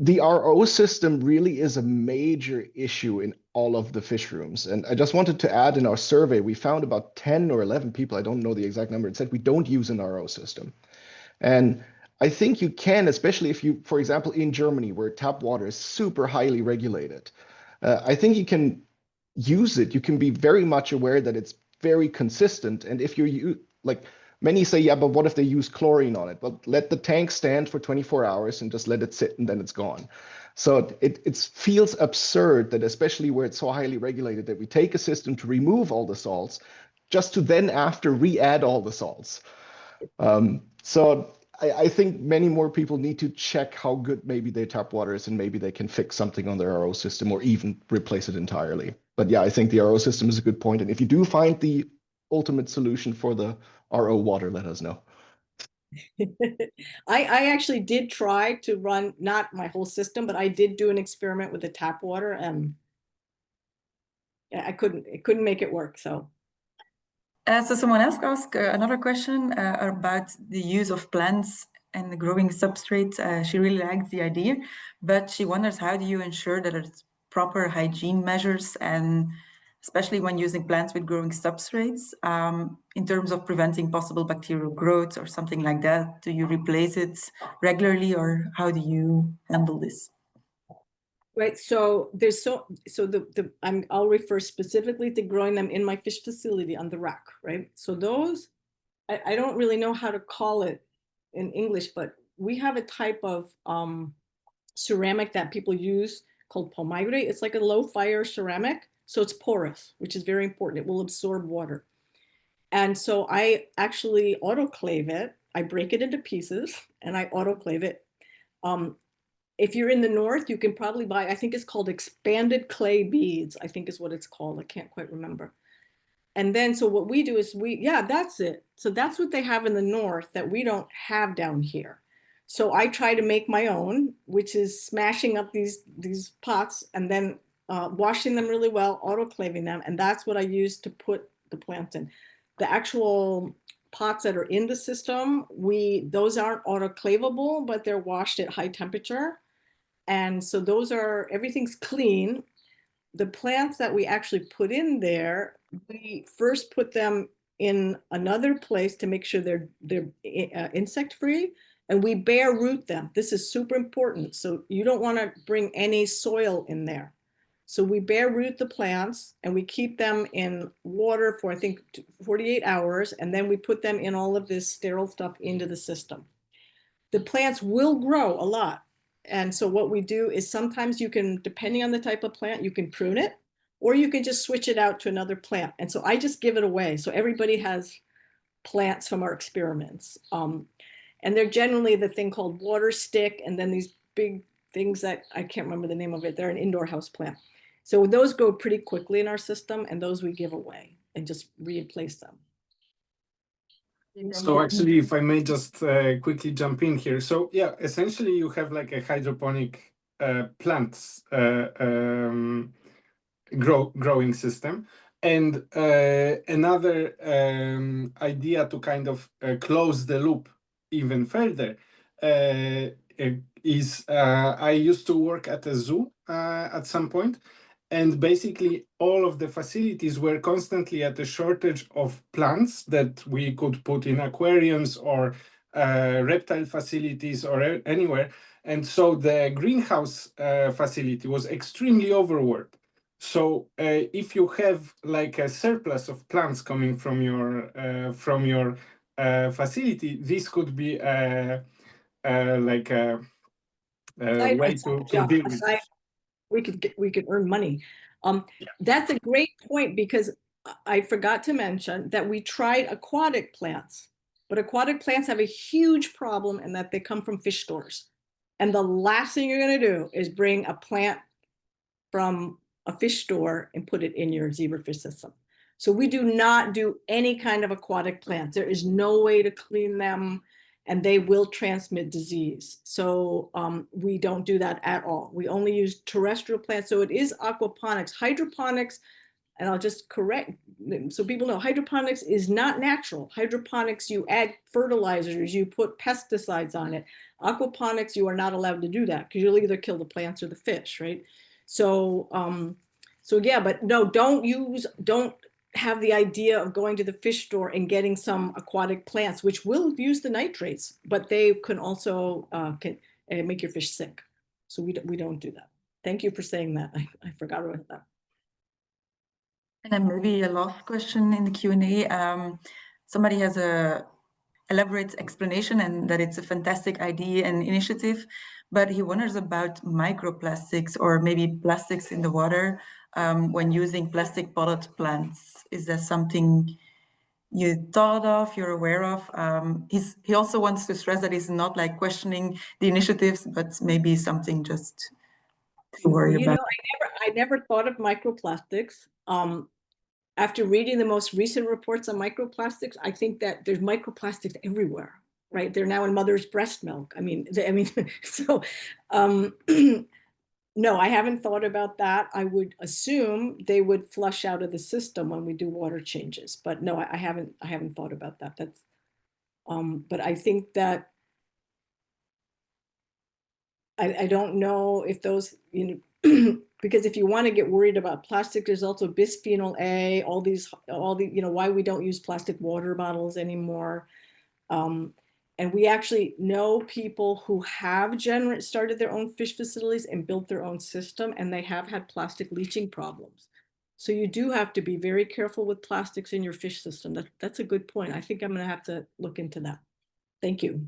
The RO system really is a major issue in all of the fish rooms. And I just wanted to add, in our survey, we found about 10 or 11 people, I don't know the exact number, it said we don't use an RO system. And I think you can, especially if you, for example, in Germany, where tap water is super highly regulated. I think you can use it, you can be very much aware that it's very consistent. And if you like, many say, yeah, but what if they use chlorine on it? Well, let the tank stand for 24 hours and just let it sit, and then it's gone. So it feels absurd that, especially where it's so highly regulated, that we take a system to remove all the salts just to then after re-add all the salts. So I think many more people need to check how good maybe their tap water is, and maybe they can fix something on their RO system or even replace it entirely. But yeah, I think the RO system is a good point. And if you do find the ultimate solution for the RO water, let us know. I actually did try to run, not my whole system, but I did do an experiment with the tap water, and it couldn't make it work. So so someone else asked another question about the use of plants and the growing substrates. She really liked the idea, but she wonders, how do you ensure that it's proper hygiene measures, and especially when using plants with growing substrates, in terms of preventing possible bacterial growth or something like that? Do you replace it regularly, or how do you handle this? right, so there's I'll refer specifically to growing them in my fish facility on the rock, right? So those, I don't really know how to call it in English, but we have a type of ceramic that people use called palmyra. It's like a low fire ceramic, so it's porous, which is very important. It will absorb water. And so I actually autoclave it. I break it into pieces and I autoclave it. If you're in the north, you can probably buy, I think it's called expanded clay beads, I think is what it's called. I can't quite remember. And then, so what we do is yeah, that's it. So that's what they have in the north that we don't have down here. So I try to make my own, which is smashing up these pots and then washing them really well, autoclaving them. And that's what I use to put the plants in. The actual pots that are in the system, those aren't autoclavable, but they're washed at high temperature. And so everything's clean. The plants that we actually put in there, we first put them in another place to make sure they're insect free, and we bare root them. This is super important. So you don't want to bring any soil in there. So we bare root the plants and we keep them in water for, I think, 48 hours. And then we put them in all of this sterile stuff into the system. The plants will grow a lot. And so what we do is sometimes you can, depending on the type of plant, you can prune it, or you can just switch it out to another plant. And so I just give it away. So everybody has plants from our experiments. And they're generally the thing called water stick, and then these big things that I can't remember the name of it. They're an indoor house plant. So those go pretty quickly in our system, and those we give away and just replace them. So actually, if I may just quickly jump in here. So yeah, essentially you have like a hydroponic plants growing system. And another idea to kind of close the loop even further is I used to work at a zoo at some point. And basically, all of the facilities were constantly at a shortage of plants that we could put in aquariums or reptile facilities or anywhere. And so the greenhouse facility was extremely overworked. So if you have like a surplus of plants coming from your facility, this could be like a way to deal with it. We could earn money. That's a great point, because I forgot to mention that we tried aquatic plants, but aquatic plants have a huge problem in that they come from fish stores. And the last thing you're going to do is bring a plant from a fish store and put it in your zebrafish system. So we do not do any kind of aquatic plants. There is no way to clean them, and they will transmit disease. So we don't do that at all. We only use terrestrial plants. So it is aquaponics. Hydroponics, and I'll just correct so people know, hydroponics is not natural. Hydroponics, you add fertilizers, you put pesticides on it. Aquaponics, you are not allowed to do that, because you'll either kill the plants or the fish, right? So, yeah, but no, don't have the idea of going to the fish store and getting some aquatic plants, which will use the nitrates, but they can also make your fish sick. So we don't do that. Thank you for saying that. I forgot about that. And then maybe a last question in the Q&A. Somebody has a elaborate explanation and that it's a fantastic idea and initiative, but he wonders about microplastics or maybe plastics in the water when using plastic potted plants. Is that something you thought of, you're aware of? He also wants to stress that he's not like questioning the initiatives, but maybe something just to worry You about. know, I never thought of microplastics. After reading the most recent reports on microplastics, I think that there's microplastics everywhere, right? They're now in mother's breast milk. I mean, so no, I haven't thought about that. I would assume they would flush out of the system when we do water changes, but no, I haven't thought about that. That's, but I think that I don't know if those, you know, because if you want to get worried about plastic, there's also bisphenol A, all the, you know, why we don't use plastic water bottles anymore. And we actually know people who have started their own fish facilities and built their own system, and they have had plastic leaching problems. So you do have to be very careful with plastics in your fish system. That's a good point. I think I'm going to have to look into that. Thank you.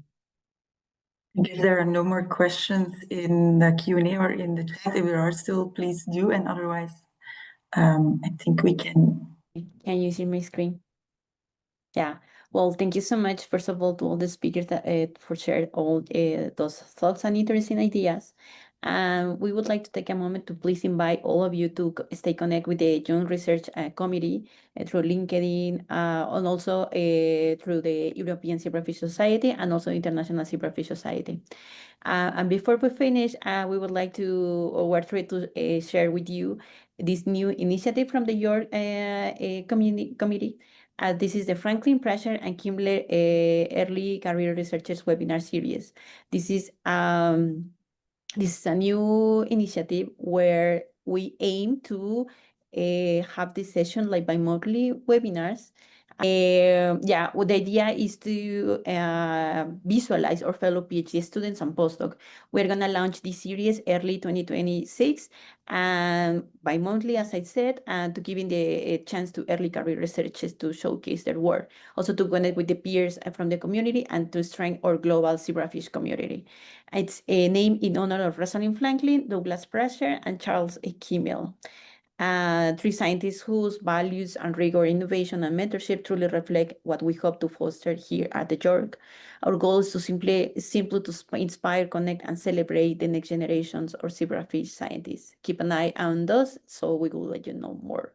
If there are no more questions in the Q&A or in the chat, if there are still, please do, and otherwise, I think we can. Can you see my screen? Yeah. Well, thank you so much, first of all, to all the speakers that for sharing all those thoughts and interesting ideas. And we would like to take a moment to please invite all of you to stay connected with the Joint Research Committee through LinkedIn and also through the European Zebrafish Society and also International Zebrafish Society. And before we finish, we would like to, or we're trying to share with you this new initiative from the YoRC committee. This is the Franklin-Prasher-Kimmel Early Career Researchers webinar series. This is a new initiative where we aim to have this session like bi-monthly webinars. Yeah, well, the idea is to visualize our fellow PhD students and postdoc. We're gonna launch this series early 2026 and bi-monthly, as I said, and to giving the chance to early career researchers to showcase their work, also to connect with the peers from the community and to strengthen our global zebrafish community. It's named in honor of Rosalind Franklin, Douglas Prasher, and Charles Kimmel. Three scientists whose values and rigor, innovation, and mentorship truly reflect what we hope to foster here at the YoRC. Our goal is to simply to inspire, connect, and celebrate the next generations of zebrafish scientists. Keep an eye on those, so we will let you know more.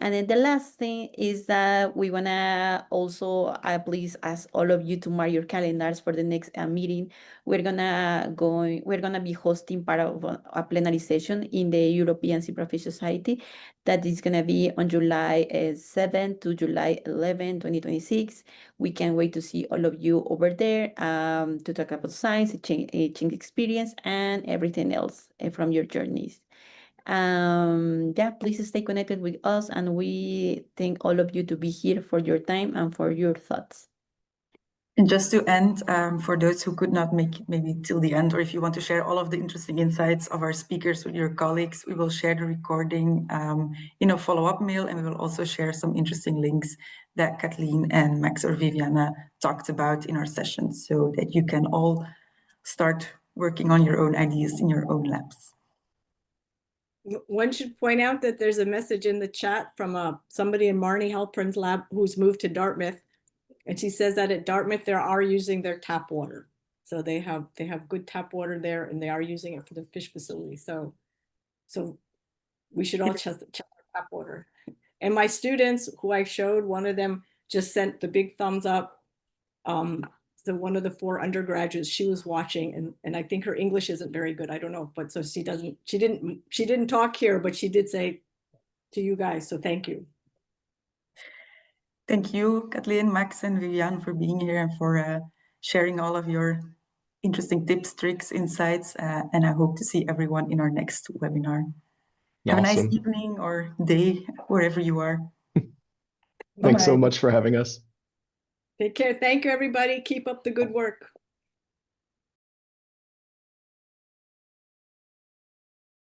And then the last thing is that we wanna also please ask all of you to mark your calendars for the next meeting. We're gonna be hosting part of a plenary session in the European Zebrafish Society that is gonna be on July 7 to July 11, 2026. We can't wait to see all of you over there to talk about science, change experience, and everything else from your journeys. Yeah, please stay connected with us, and we thank all of you to be here for your time and for your thoughts. And just to end, for those who could not make it maybe till the end, or if you want to share all of the interesting insights of our speakers with your colleagues, we will share the recording in a follow-up mail, and we will also share some interesting links that Kathleen and Max or Viviana talked about in our session, so that you can all start working on your own ideas in your own labs. One should point out that there's a message in the chat from somebody in Marnie Halpern's lab who's moved to Dartmouth. And she says that at Dartmouth, they are using their tap water. So they have good tap water there, and they are using it for the fish facility. So we should all check tap water. And my students who I showed, one of them just sent the big thumbs up. So one of the 4 undergraduates, she was watching, and I think her English isn't very good. I don't know, but so she didn't talk here, but she did say to you guys. So thank you. Thank you, Kathleen, Max, and Viviane for being here and for sharing all of your interesting tips, tricks, insights. And I hope to see everyone in our next webinar. Have a nice evening or day, wherever you are. Thanks so much for having us. Take care. Thank you, everybody. Keep up the good work.